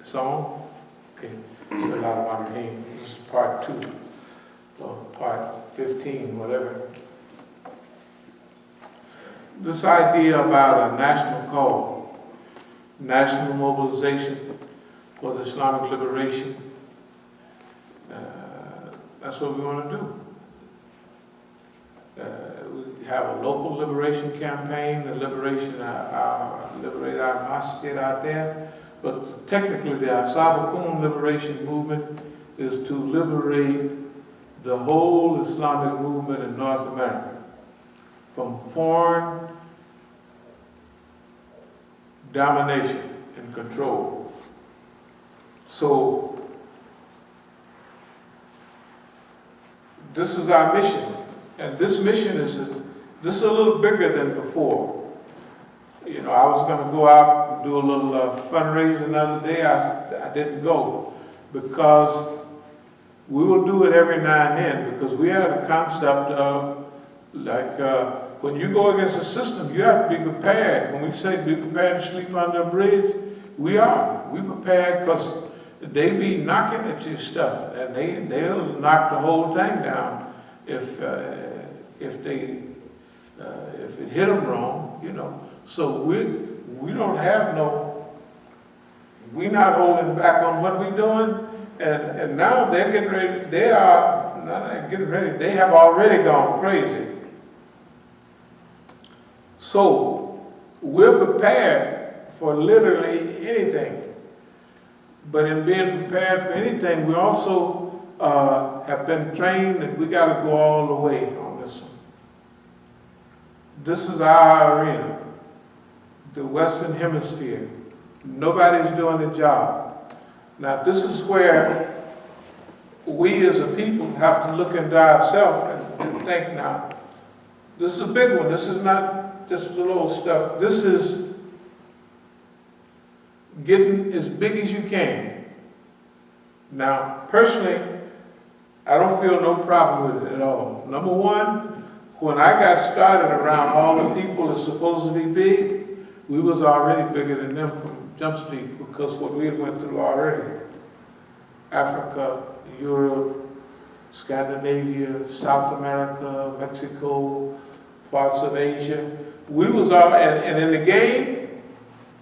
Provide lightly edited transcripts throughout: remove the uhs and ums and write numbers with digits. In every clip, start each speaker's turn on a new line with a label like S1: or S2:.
S1: It's on? Okay. This is part 2, or part 15, whatever. This idea about a national call, national mobilization for the Islamic liberation, that's what we want to do. We have a local liberation campaign, the liberate our Masjid out there, but technically the As-Sabiqun liberation movement is to liberate the whole Islamic movement in North America from foreign domination and control. So this is our mission, and this mission is a little bigger than before. You know, I was going to go out and do a little fundraising the other day. I didn't go because we will do it every now and then, because we have the concept of, like, when you go against the system, you have to be prepared. When we say be prepared to sleep under a bridge, we are. We prepared because they be knocking at your stuff, and they'll knock the whole thing down if it hit them wrong, you know. So we don't have we're not holding back on what we're doing, and now they're getting ready. They have already gone crazy. So we're prepared for literally anything. But in being prepared for anything, we also have been trained that we got to go all the way on this one. This is our arena, the Western Hemisphere. Nobody's doing the job. Now, this is where we as a people have to look into ourselves and think, now, this is a big one. This is not just little old stuff. This is getting as big as you can. Now, personally, I don't feel no problem with it at all. Number one, when I got started around all the people that's supposed to be big, we was already bigger than them from Jump Street, because what we had went through already. Africa, Europe, Scandinavia, South America, Mexico, parts of Asia. We was all, and in the game,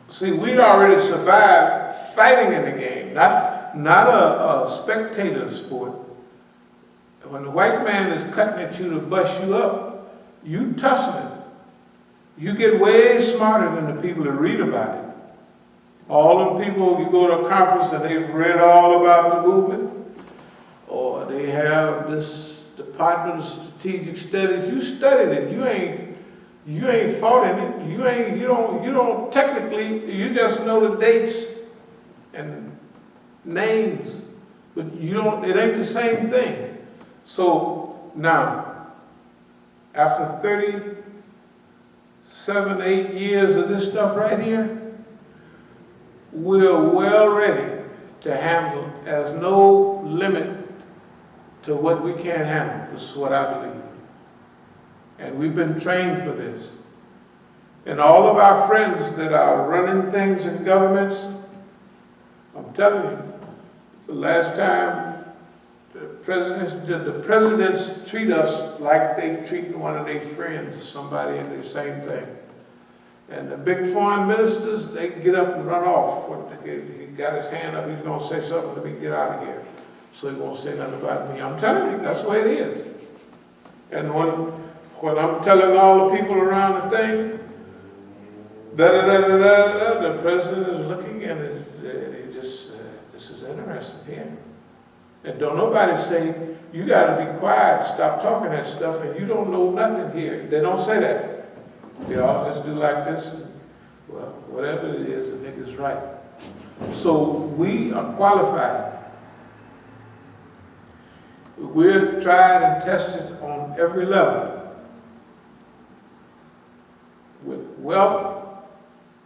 S1: see, we'd already survived fighting in the game, not a spectator sport. When the white man is cutting at you to bust you up, you tussling. You get way smarter than the people that read about it. All them people, you go to a conference and they've read all about the movement, or they have this Department of Strategic Studies. You studied it. You ain't fought in it. You don't technically, you just know the dates and names, but it ain't the same thing. So now, after 37, 8 years of this stuff right here, we're well ready to handle. There's no limit to what we can't handle. This is what I believe. And we've been trained for this. And all of our friends that are running things in governments, I'm telling you, the last time the presidents treat us like they treat one of their friends or somebody in the same thing. And the big foreign ministers, they get up and run off. He got his hand up, he's going to say something, let me get out of here. So he won't say nothing about me. I'm telling you, that's the way it is. And when I'm telling all the people around the thing, the president is looking and he just, this is interesting here. And don't nobody say, you got to be quiet, stop talking that stuff, and you don't know nothing here. They don't say that. They all just do like this. And, well, whatever it is, the nigga's right. So we are qualified. We're tried and tested on every level. With wealth,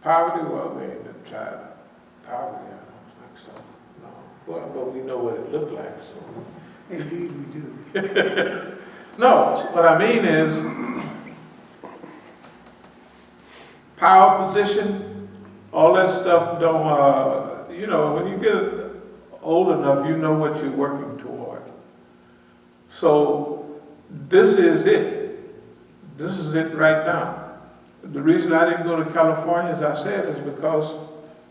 S1: poverty, well, we ain't been tried. Poverty, I don't think so. No. Well, but we know what it looked like, so. Indeed we do. No, so what I mean is, power position, all that stuff don't, you know, when you get old enough, you know what you're working toward. So this is it. This is it right now. The reason I didn't go to California, as I said, is because,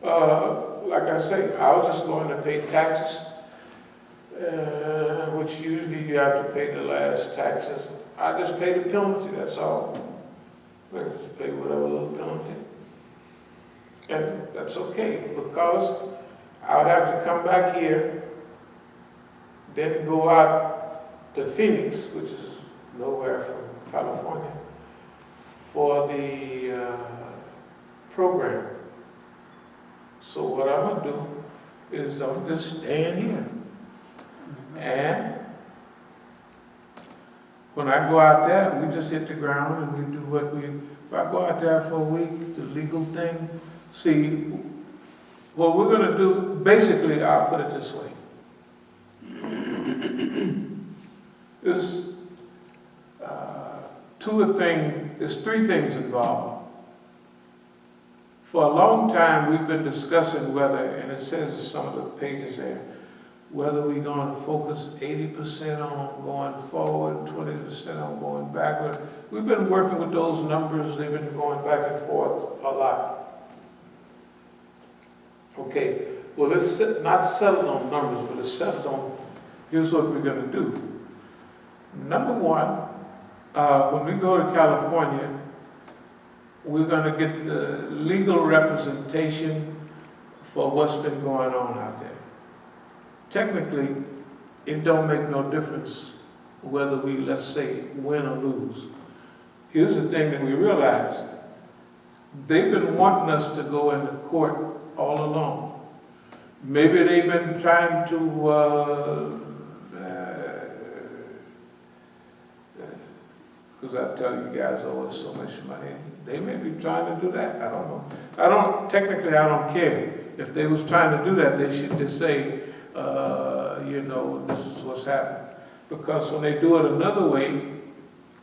S1: like I say, I was just going to pay taxes, which usually you have to pay the last taxes. I just pay the penalty, that's all. I just pay whatever little penalty. And that's okay, because I would have to come back here, then go out to Phoenix, which is nowhere from California, for the program. So what I'm going to do is I'm just staying here. And when I go out there, we just hit the ground and we do what we, if I go out there for a week, the legal thing, see, what we're going to do, basically, I'll put it this way. There's three things involved. For a long time, we've been discussing whether, and it says in some of the pages there, whether we're going to focus 80% on going forward, 20% on going backward. We've been working with those numbers. They've been going back and forth a lot. Okay, well, let's not settle on numbers, but let's settle on, here's what we're going to do. Number one, when we go to California, we're going to get the legal representation for what's been going on out there. Technically, it don't make no difference whether we, let's say, win or lose. Here's the thing that we realize. They've been wanting us to go into court all along. Maybe they've been trying to, because I tell you guys owe us so much money. They may be trying to do that, I don't know. Technically I don't care. If they was trying to do that, they should just say, you know, this is what's happening. Because when they do it another way,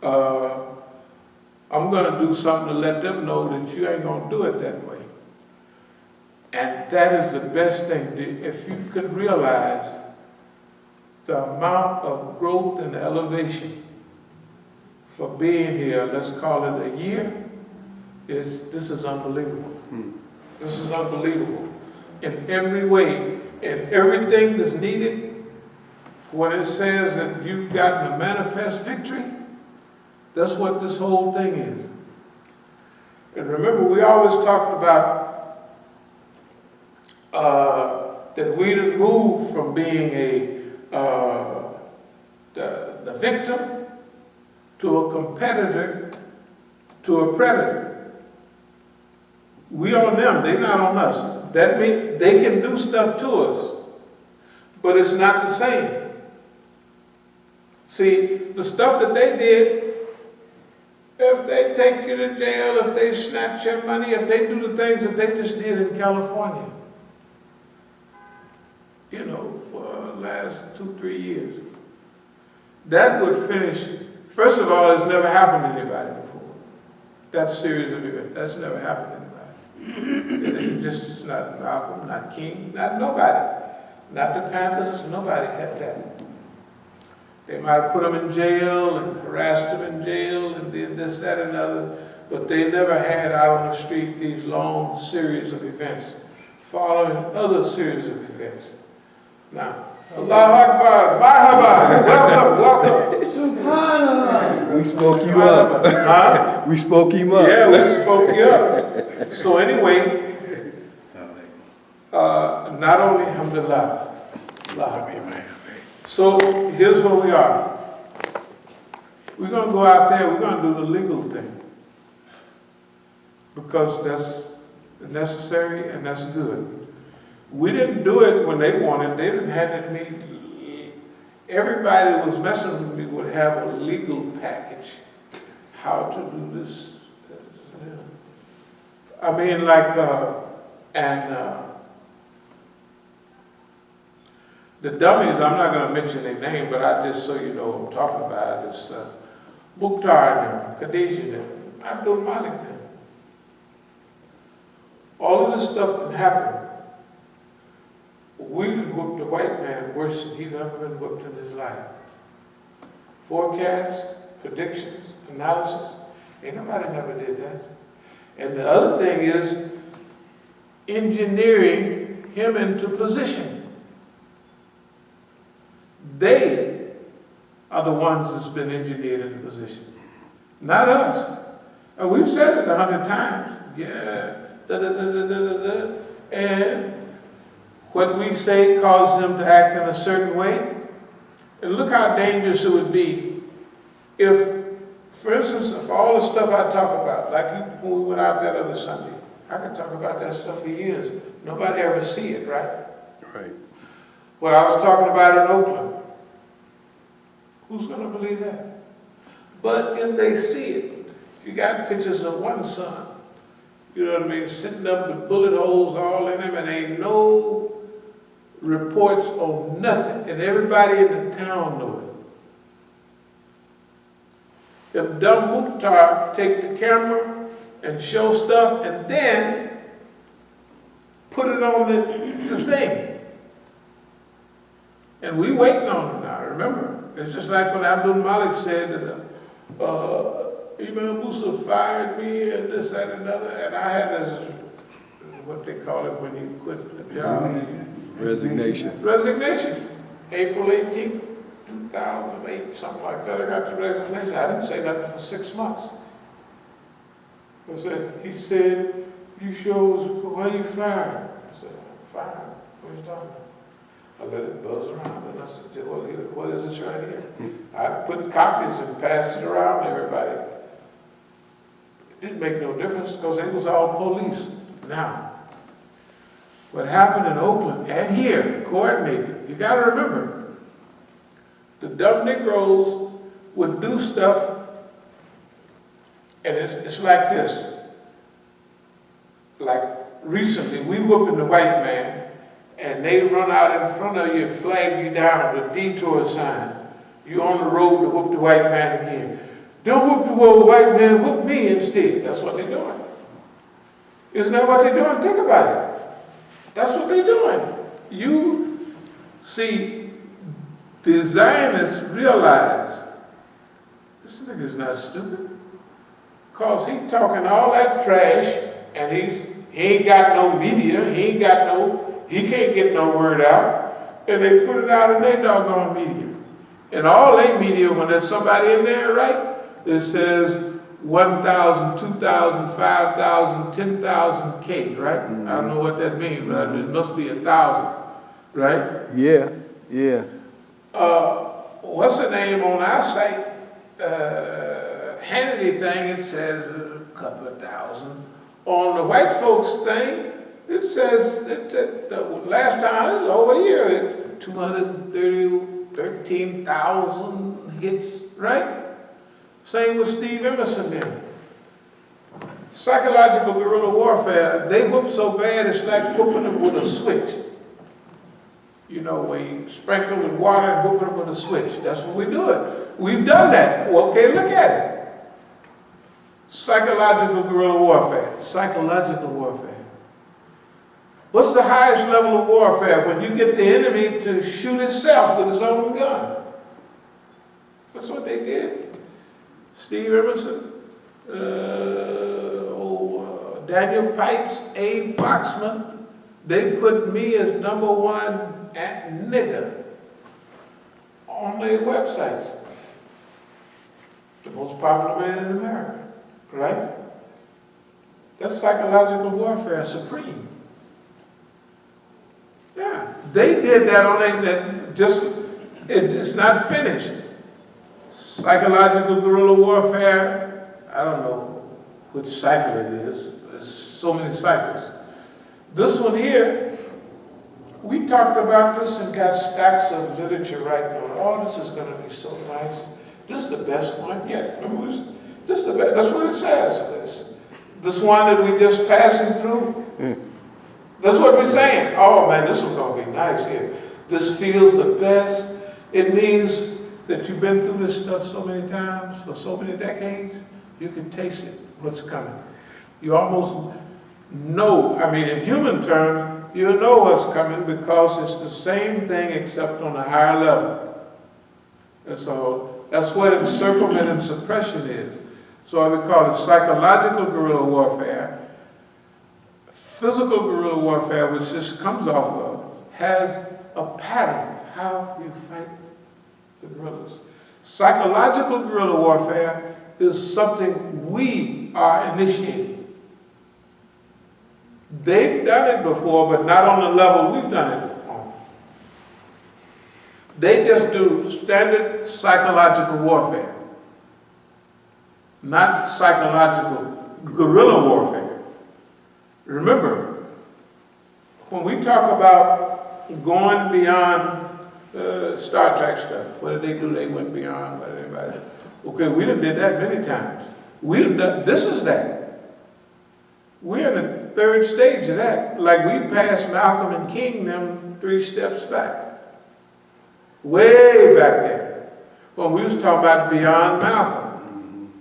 S1: I'm gonna do something to let them know that you ain't gonna do it that way. And that is the best thing. If you could realize the amount of growth and elevation for being here, let's call it a year, this is unbelievable. This is unbelievable. In every way, in everything that's needed, when it says that you've gotten a manifest victory, that's what this whole thing is. And remember, we always talked about that we didn't move from being the victim to a competitor to a predator. We on them, they not on us. That means they can do stuff to us, but it's not the same. See, the stuff that they did, if they take you to jail, if they snatch your money, if they do the things that they just did in California, you know, for the last 2-3 years, that would finish. First of all, it's never happened to anybody before. That series of events, that's never happened to anybody. It just is not Malcolm, not King, not nobody. Not the Panthers, nobody had that. They might have put them in jail and harassed them in jail and did this, that, and other, but they never had out on the street these long series of events, following other series of events. Now, Allahu Akbar, Marhaba, welcome.
S2: Subhanallah. We spoke you up.
S1: Huh?
S2: We spoke him up.
S1: Yeah, we spoke you up. So anyway, not only alhamdulillah, so here's where we are. We're going to go out there, we're going to do the legal thing. Because that's necessary and that's good. We didn't do it when they wanted. They didn't have it me. Everybody that was messing with me would have a legal package. How to do this. I mean, like, the dummies, I'm not going to mention their name, but I just, so you know what I'm talking about, it's Mukhtar and Khadijah and Abdul-Malik and all of this stuff that happened. white man worse than he's ever been whipped in his life. Forecasts, predictions, analysis. Ain't nobody never did that. And the other thing is engineering him into position. They are the ones that's been engineered into position, not us. And we've said it 100 times. Yeah, and what we say causes them to act in a certain way. And look how dangerous it would be if, for instance, if all the stuff I talk about, like when we went out that other Sunday, I could talk about that stuff for years. Nobody ever see it, right?
S2: Right.
S1: What I was talking about in Oakland, who's going to believe that? But if they see it, if you got pictures of one son, you know what I mean, sitting up with bullet holes all in him, and ain't no reports on nothing, and everybody in the town know it. If dumb Mukhtar take the camera and show stuff and then put it on the thing, and we waiting on it now, remember? It's just like when Abdul-Malik said that Imam Musa fired me and this, that, and another, and I had this, what they call it when you quit the job.
S2: Resignation.
S1: Resignation. April 18th, 2008, something like that, I got the resignation. I didn't say nothing for 6 months. He said, you sure was, why you fired? I said, fired? What are you talking about? I let it buzz around, and I said, well, what is this right here? I put copies and passed it around to everybody. It didn't make no difference because it was all police. Now, what happened in Oakland and here, coordinated, you got to remember, the dumb Negroes would do stuff, and it's like this. Like recently, we whooping the white man, and they run out in front of you, flag you down with a detour sign. You're on the road to whoop the white man again. Don't whoop the white man, whoop me instead. That's what they're doing. Isn't that what they're doing? Think about it. That's what they're doing. You see, the Zionists realize this nigga's not stupid. Because he's talking all that trash, and he ain't got no media, he can't get no word out, and they put it out in their doggone media. And all their media, when there's somebody in there, right, that says 1,000, 2,000, 5,000, 10,000 K, right? Mm-hmm. I don't know what that means, but it must be 1,000, right?
S2: Yeah, yeah.
S1: What's the name on our site? Hannity thing, it says a couple of thousand. On the white folks thing, it says, last time, it was over a year, 13,000 hits, right? Same with Steve Emerson then. Psychological guerrilla warfare, they whoop so bad, it's like whooping them with a switch. You know, where you sprinkle with water and whoop them with a switch. That's what we do it. We've done that. Well, okay, look at it. Psychological guerrilla warfare. Psychological warfare. What's the highest level of warfare? When you get the enemy to shoot himself with his own gun. That's what they did. Steve Emerson, Daniel Pipes, Abe Foxman, they put me as #1 at nigger on their websites. The most popular man in America, right? That's psychological warfare supreme. Yeah, they did that on it's not finished. Psychological guerrilla warfare, I don't know which cycle it is. There's so many cycles. This one here, we talked about this and got stacks of literature writing on it. Oh, this is going to be so nice. This is the best one yet. Remember, this is the best. That's what it says. This one that we just passing through. That's what we're saying. Oh man, this one's going to be nice here. This feels the best. It means that you've been through this stuff so many times, for so many decades, you can taste it, what's coming. You almost, know, I mean, in human terms, you'll know what's coming because it's the same thing except on a higher level. And so that's what encirclement and suppression is. So I would call it psychological guerrilla warfare. Physical guerrilla warfare, which this comes off of, has a pattern of how you fight the guerrillas. Psychological guerrilla warfare is something we are initiating. They've done it before, but not on the level we've done it on. They just do standard psychological warfare, not psychological guerrilla warfare. Remember, when we talk about going beyond Star Trek stuff, what did they do? They went beyond what everybody. Okay, we done did that many times. We done done, this is that. We're in the third stage of that. Like we passed Malcolm and King them 3 steps back. Way back there. When we was talking about beyond Malcolm.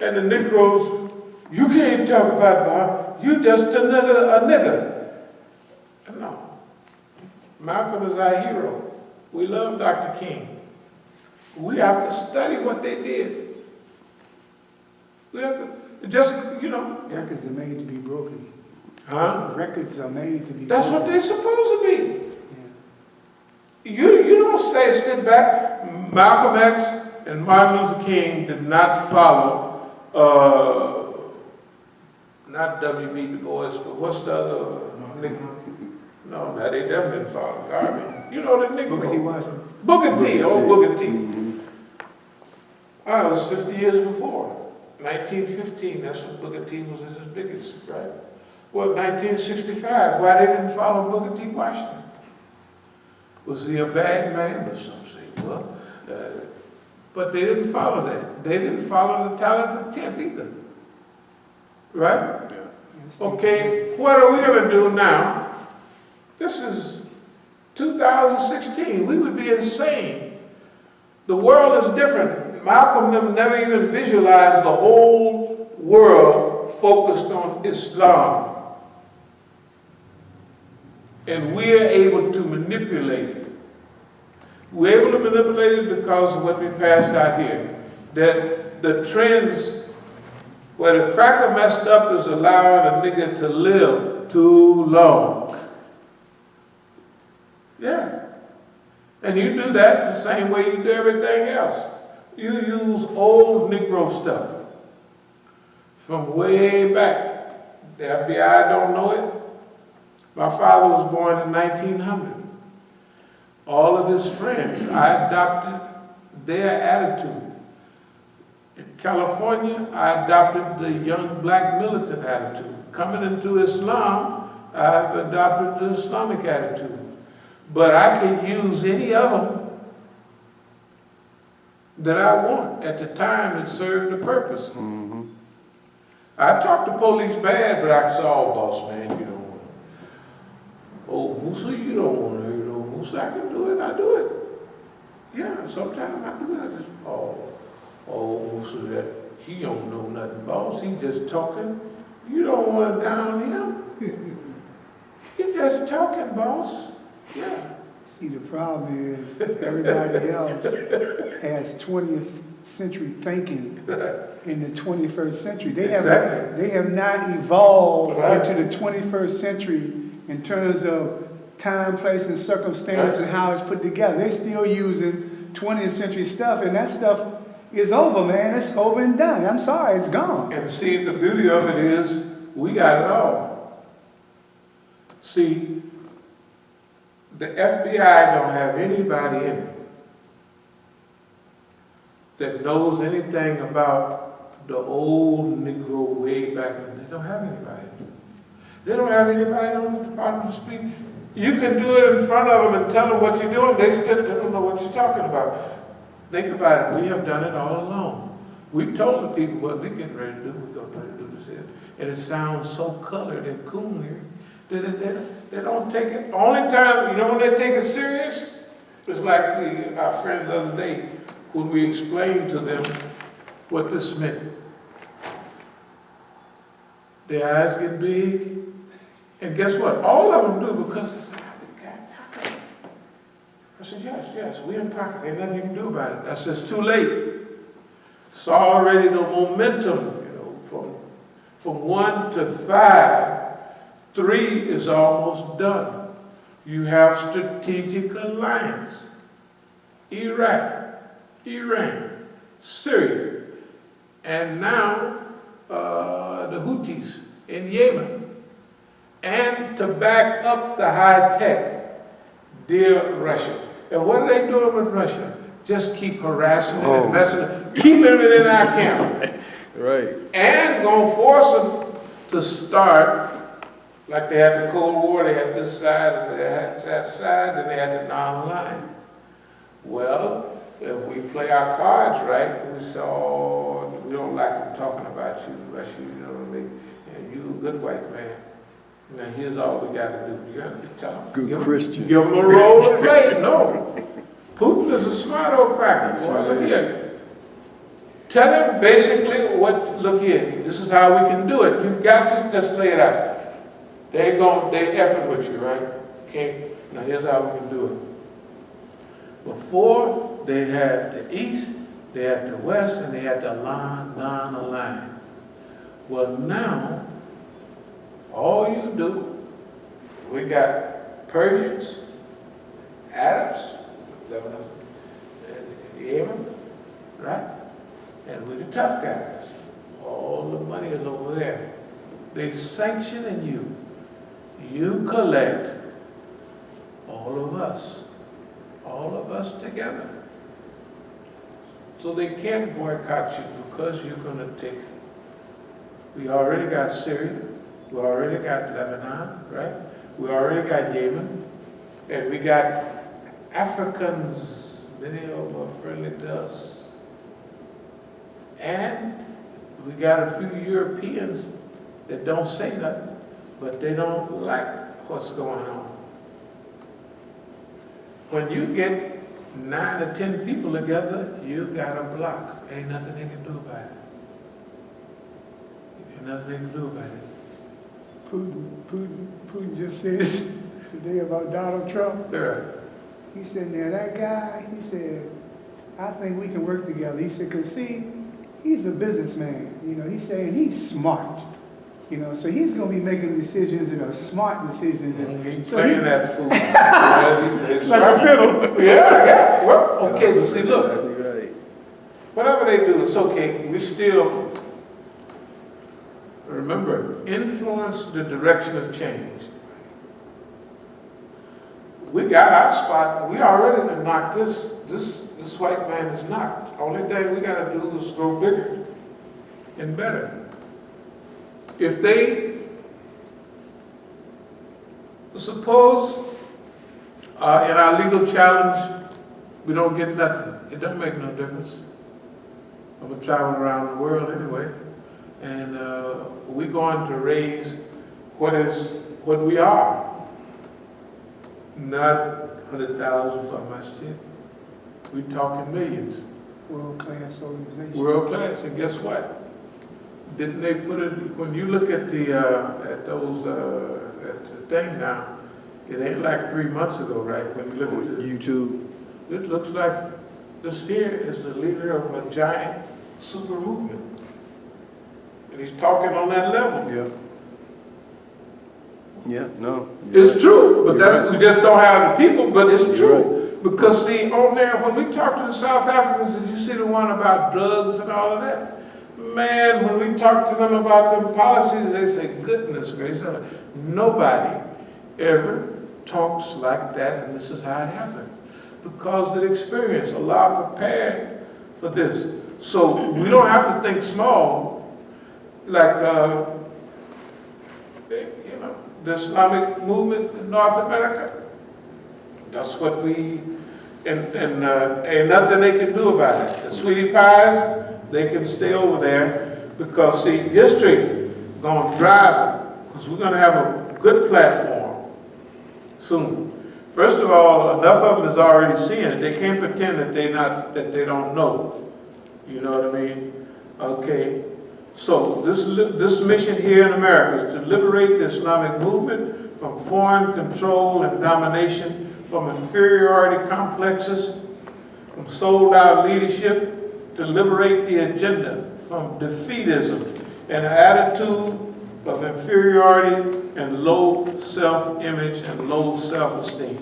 S1: And the Negroes, you can't talk about beyond, you just a nigger. No. Malcolm is our hero. We love Dr. King. We have to study what they did. We have to just, you know.
S3: Records are made to be broken.
S1: Huh?
S3: Records are made to be
S1: That's
S3: broken.
S1: what they're supposed to be.
S3: Yeah.
S1: You don't say sit back. Malcolm X and Martin Luther King did not follow, not W.B. Du Bois, but what's the other nigga? No, they definitely didn't follow Garvey. You know the nigga.
S3: Booker T. Washington.
S1: Booker T, old Booker T. I was 50 years before. 1915, that's when Booker T was at his biggest, right? Well, 1965, why they didn't follow Booker T. Washington? Was he a bad man? Or some say, well, but they didn't follow that. They didn't follow the talented 10th either. Right? Yeah. Okay, what are we gonna do now? This is 2016, we would be insane. The world is different. Malcolm never even visualized the whole world focused on Islam. And we're able to manipulate it. We're able to manipulate it because of what we passed out here. That the trends, where the cracker messed up is allowing a nigga to live too long. Yeah. And you do that the same way you do everything else. You use old Negro stuff from way back. The FBI don't know it. My father was born in 1900. All of his friends, I adopted their attitude. In California, I adopted the young black militant attitude. Coming into Islam, I've adopted the Islamic attitude. But I can use any of them that I want at the time that served the purpose. Mm-hmm. I talk to police bad, but I say, oh, boss man, you don't want to. Oh, Musa, you don't want to hurt old Musa. I can do it, I do it. Yeah, sometimes I do it. I just, oh, Musa, that he don't know nothing, boss. He just talking. You don't want to down him. He just talking, boss. Yeah.
S3: See, the problem is everybody else has 20th century thinking in the 21st century. They have not evolved into the 21st century in terms of time, place, and circumstance and how it's put together. They're still using 20th century stuff, and that stuff is over, man. It's over and done. I'm sorry, it's gone.
S1: And see, the beauty of it is we got it all. See, the FBI don't have anybody in it that knows anything about the old Negro way back then. They don't have anybody. They don't have anybody on the Department of Speech. You can do it in front of them and tell them what you're doing. They still don't know what you're talking about. Think about it. We have done it all along. We told the people what we're getting ready to do. We're going to try to do this here. And it sounds so colored and cool here. They don't take it. The only time, you know when they take it serious? It's like our friends the other day when we explained to them what this meant. Their eyes get big And guess what? All of them do because it's, I said, yes, we in pocket. Ain't nothing you can do about it. I said, it's too late. It's already the momentum, from 1 to 5. 3 is almost done. You have strategic alliance. Iraq, Iran, Syria, and now the Houthis in Yemen. And to back up the high tech, dear Russia. And what are they doing with Russia? Just keep harassing them and messing them, keeping them in our camp.
S2: Right.
S1: And gonna force them to start, like they had the Cold War, they had this side and they had that side, and they had the non-aligned. Well, if we play our cards right, and we say, oh, we don't like them talking about you, Russia, you know what I mean? And you a good white man. Now here's all we gotta do. You gotta tell them.
S2: Good Christian.
S1: Give them a role to play. No. Putin is a smart old cracker. Boy, look here. Tell him basically look here, this is how we can do it. You got to just lay it out. They effing with you, right? Okay, now here's how we can do it. Before, they had the East, they had the West, and they had the non-aligned. Well, now, all you do, we got Persians, Arabs, Yemen, right? And we're the tough guys. All the money is over there. They sanctioning you. You collect all of us together. So they can't boycott you because you're going to take. We already got Syria. We already got Lebanon, right? We already got Yemen. And we got Africans, many of them are friendly to us. And we got a few Europeans that don't say nothing, but they don't like what's going on. When you get 9 or 10 people together, you got a block. Ain't nothing they can do about it. Ain't nothing they can do about it.
S3: Putin just said this today about Donald Trump.
S1: Yeah.
S3: He said, now that guy, he said, I think we can work together. He said, because see, he's a businessman. You know, he's saying he's smart. You know, so he's going to be making decisions, smart decisions.
S1: He's playing that fool. It's
S3: like a fiddle.
S1: Yeah. Well, okay, but see, look. Whatever they do, it's okay. We still, remember, influence the direction of change. We got our spot. We already done knocked this white man is knocked. Only thing we got to do is grow bigger and better. If they, suppose in our legal challenge, we don't get nothing. It doesn't make no difference. I'm going to travel around the world anyway. And we're going to raise what we are. Not 100,000 for a masjid. We're talking millions.
S3: World-class organization.
S1: World class, and guess what? Didn't they put it, when you look at the thing now, it ain't like 3 months ago, right? When you look at
S2: YouTube.
S1: It looks like this here is the leader of a giant super movement. And he's talking on that level.
S2: Yeah. Yeah, no.
S1: It's true, but
S2: Right.
S1: we just don't have the people, but it's true.
S2: Right.
S1: Because see, on there, when we talk to the South Africans, did you see the one about drugs and all of that? Man, when we talk to them about them policies, they say, goodness gracious, nobody ever talks like that, and this is how it happened. Because of the experience, Allah prepared for this. So we don't have to think small, like, the Islamic movement in North America. That's what we, and ain't nothing they can do about it. The sweetie pies, they can stay over there because, see, history gonna drive them because we're gonna have a good platform soon. First of all, enough of them is already seeing it. They can't pretend that they don't know. You know what I mean? Okay. So this mission here in America is to liberate the Islamic movement from foreign control and domination, from inferiority complexes, from sold-out leadership, to liberate the agenda from defeatism and an attitude of inferiority and low self-image and low self-esteem.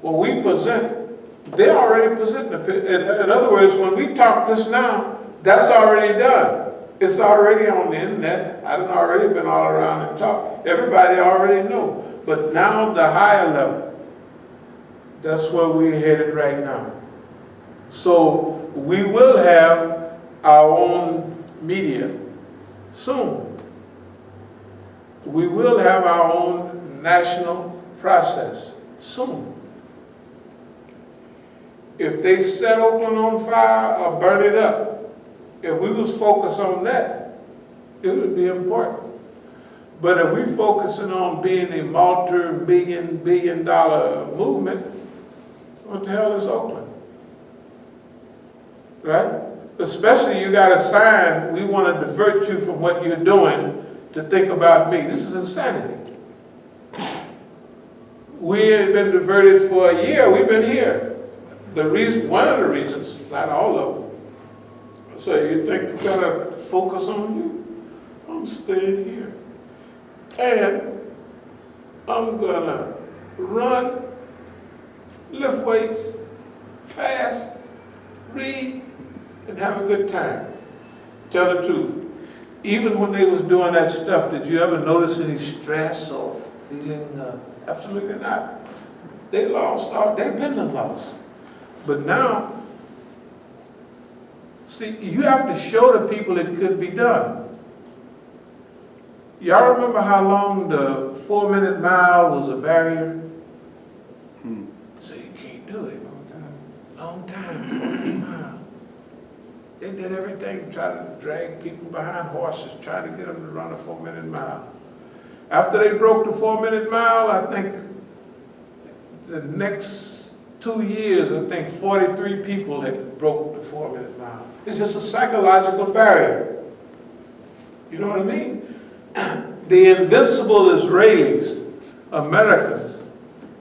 S1: When we present, they already present the, in other words, when we talk this now, that's already done. It's already on the internet. I done already been all around and talk. Everybody already know. But now the higher level, that's where we're headed right now. So we will have our own media soon. We will have our own national process soon. If they set Oakland on fire or burn it up, if we was focused on that, it would be important. But if we're focusing on being a multi-billion dollar movement, what the hell is Oakland? Right? Especially you got a sign, we want to divert you from what you're doing to think about me. This is insanity. We ain't been diverted for a year, we've been here. The reason, one of the reasons, not all of them. So you think you gotta focus on you? I'm staying here. And I'm gonna run, lift weights, fast, read, and have a good time. Tell the truth. Even when they was doing that stuff, did you ever notice any stress or feeling? Absolutely not. They lost, they've been the loss. But now, see, you have to show the people it could be done. Y'all remember how long the 4-minute mile was a barrier? So you can't do it. Long time, 4-minute mile. They did everything to try to drag people behind horses, try to get them to run a 4-minute mile. After they broke the 4-minute mile, I think the next 2 years, I think 43 people had broke the 4-minute mile. It's just a psychological barrier. You know what I mean? The invincible Israelis, Americans,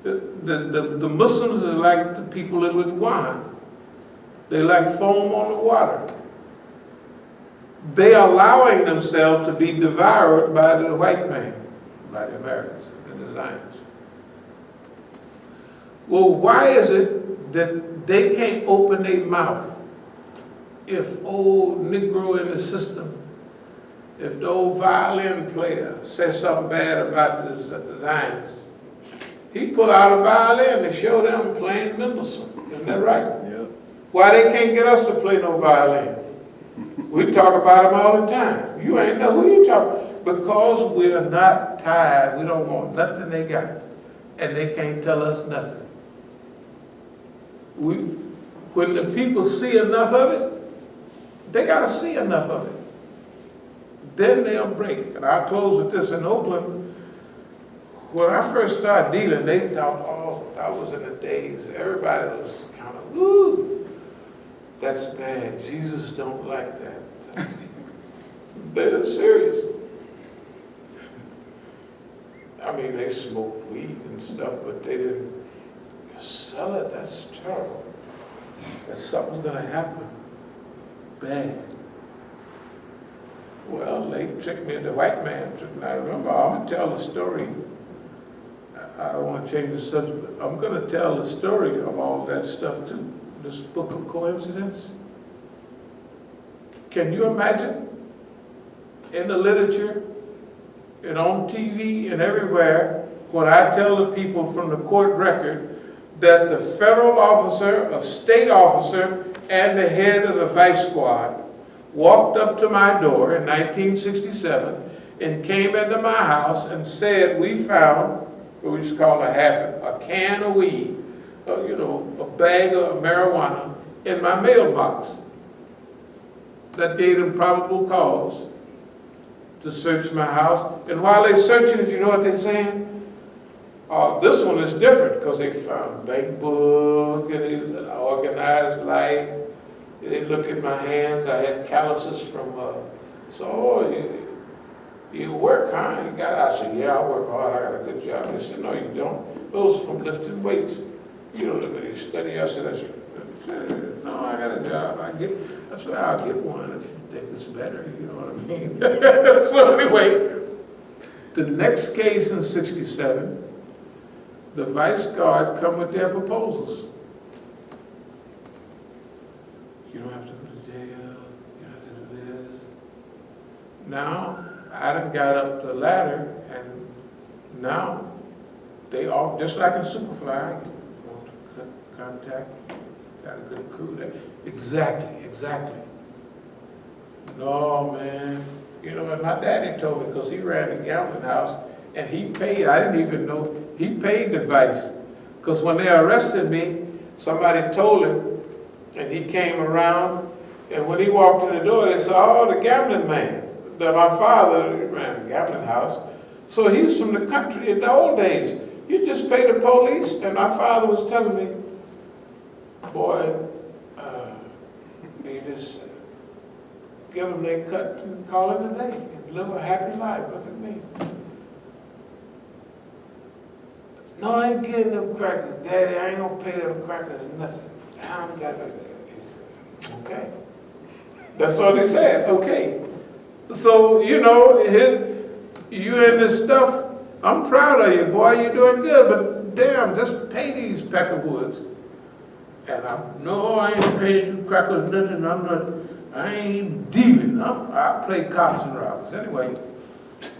S1: the Muslims are like the people that would wine. They like foam on the water. They are allowing themselves to be devoured by the white man, by the Americans and the Zionists. Well, why is it that they can't open their mouth if old Negro in the system, if the old violin player says something bad about the Zionists? He pull out a violin to show them playing Mendelssohn. Isn't that right?
S2: Yeah.
S1: Why they can't get us to play no violin? We talk about them all the time. You ain't know who you talk. Because we're not tired. We don't want nothing they got. And they can't tell us nothing. When the people see enough of it, they got to see enough of it. Then they'll break. And I'll close with this. In Oakland, when I first started dealing, they thought, oh, that was in the days. Everybody was kind of, woo, that's bad. Jesus don't like that. They're serious. I mean, they smoked weed and stuff, but they didn't sell it. That's terrible. That something's going to happen. Bad. Well, they tricked me, the white man tricked me. I remember, I'm going to tell the story. I don't want to change the subject, but I'm going to tell the story of all that stuff too. This book of coincidence. Can you imagine in the literature and on TV and everywhere when I tell the people from the court record that the federal officer, a state officer, and the head of the vice squad walked up to my door in 1967 and came into my house and said, we found what we just call a can of weed, a bag of marijuana in my mailbox. That gave them probable cause to search my house. And while they're searching it, you know what they're saying? This one is different because they found bank book and an organized life. They look at my hands, I had calluses from, so, you work, huh? You got, I said, yeah, I work hard, I got a good job. They said, no, you don't. Those are from lifting weights. You don't look at you study. I said, no, I got a job. I said, I'll get one if you think it's better, you know what I mean? So anyway, the next case in 67, the vice guard come with their proposals. You don't have to go to jail, you don't have to do this. Now, I done got up the ladder, and now they off, just like in Superfly, want to contact, got a good crew there. Exactly. No, man. You know what my daddy told me, because he ran the gambling house, and he paid, I didn't even know, he paid the vice. Because when they arrested me, somebody told him, and he came around, and when he walked in the door, they said, oh, the gambling man. That my father ran the gambling house. So he's from the country in the old days. You just pay the police, and my father was telling me, boy, you just give them their cut and call it a day and live a happy life. Look at me. No, I ain't getting them crackers, Daddy. I ain't gonna pay them crackers or nothing. I'm got okay. That's all they said. Okay. So, you know, you and this stuff, I'm proud of you, boy, you're doing good, but damn, just pay these Peckerwoods. And I ain't paying you crackers, nothing, I ain't dealing, I play cops and robbers. Anyway,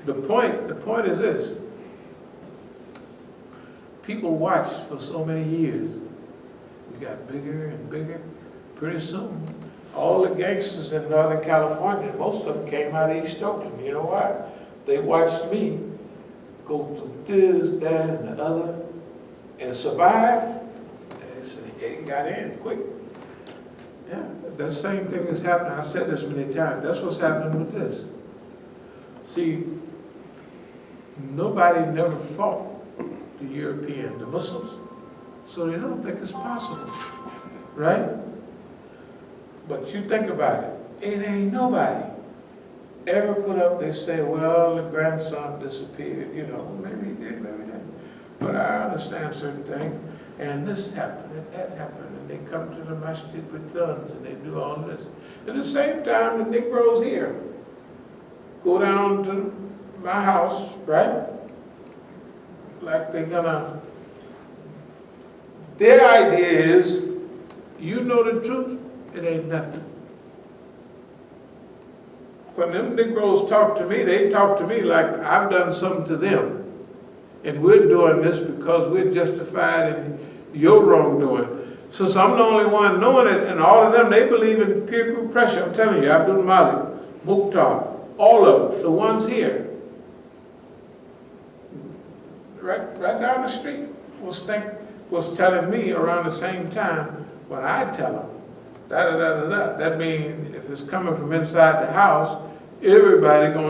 S1: the point is this. People watched for so many years. We got bigger and bigger. Pretty soon, all the gangsters in Northern California, most of them came out of East Oakland. You know why? They watched me go through this, that, and the other, and survive. They said, hey, got in quick. Yeah, that same thing is happening. I said this many times. That's what's happening with this. See, nobody never fought the European, the Muslims, so they don't think it's possible, right? But you think about it, it ain't nobody ever put up, they say, well, the grandson disappeared, you know, maybe he did, maybe he didn't. But I understand certain things, and this happened, and that happened, and they come to the Masjid with guns, and they do all this. At the same time, the Negroes here go down to my house, right? Like they're gonna, their idea is, you know the truth, it ain't nothing. When them Negroes talk to me, they talk to me like I've done something to them. And we're doing this because we're justified in your wrongdoing. Since I'm the only one knowing it, and all of them, they believe in peer group pressure. I'm telling you, abdul-alim, Mukhtar, all of them, the ones here. Right down the street was telling me around the same time when I tell them, da-da-da-da-da. That means if it's coming from inside the house, everybody going